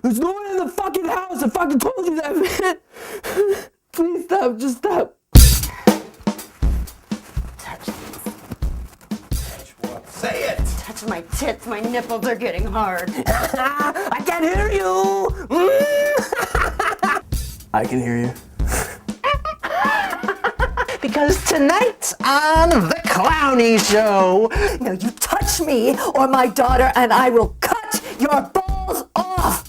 There's no one in the fucking house. I fucking told you that, man. Please stop. Just stop. Touch What? Say it! Touch my tits. My nipples are getting hard. I can't hear you. I can hear you. Because tonight on The Clowny Show, No, you touch me or my daughter and I will cut your balls off.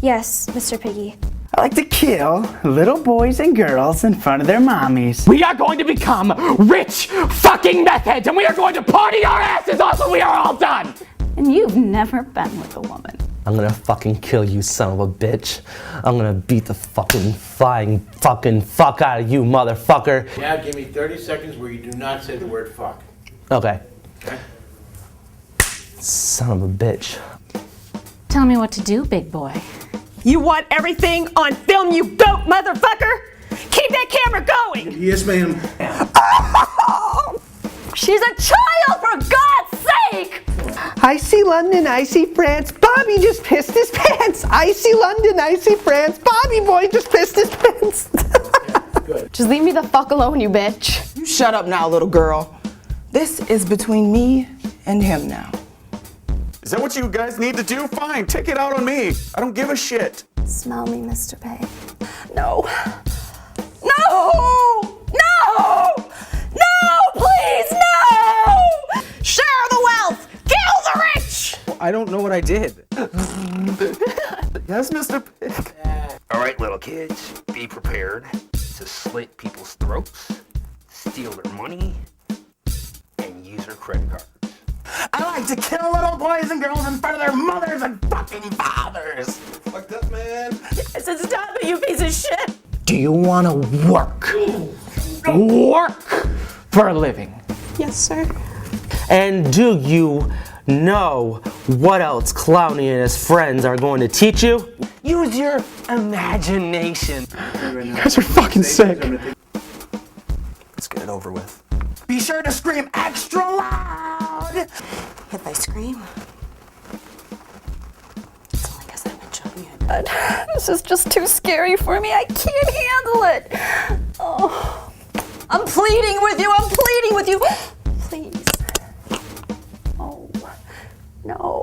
Yes, Mr. Piggy. I like to kill little boys and girls in front of their mommies. We are going to become rich fucking meth heads, and we are going to party our asses off when we are all done. And you've never been with a woman. I'm gonna fucking kill you, son of a bitch. I'm gonna beat the fucking flying fucking fuck out of you, motherfucker. Now give me 30 seconds where you do not say the word fuck. Okay. Okay? Son of a bitch. Tell me what to do, big boy. You want everything on film, you goat motherfucker? Keep that camera going. Yes, ma'am. She's a child, for God's sake. I see London, I see France. Bobby just pissed his pants. I see London, I see France. Bobby boy just pissed his pants. Just leave me the fuck alone, you bitch. You shut up now, little girl. This is between me and him now. Is that what you guys need to do? Fine, take it out on me. I don't give a shit. Smell me, Mr. Pig. No. No! No! No! Please, no! Share the wealth! Kill the rich! I don't know what I did. Yes, Mr. Pig. All right, little kids, be prepared to slit people's throats, steal their money, and use their credit cards. I like to kill little boys and girls in front of their mothers and fucking fathers. Fucked up, man. I said stop it, you piece of shit! Do you want to work? Work for a living. Yes, sir. And do you know what else Clowny and his friends are going to teach you? Use your imagination. You guys are fucking sick. Let's get it over with. Be sure to scream extra loud. If I scream, it's only because I've been choking it. This is just too scary for me. I can't handle it. Oh, I'm pleading with you, I'm pleading with you. please. Oh, no.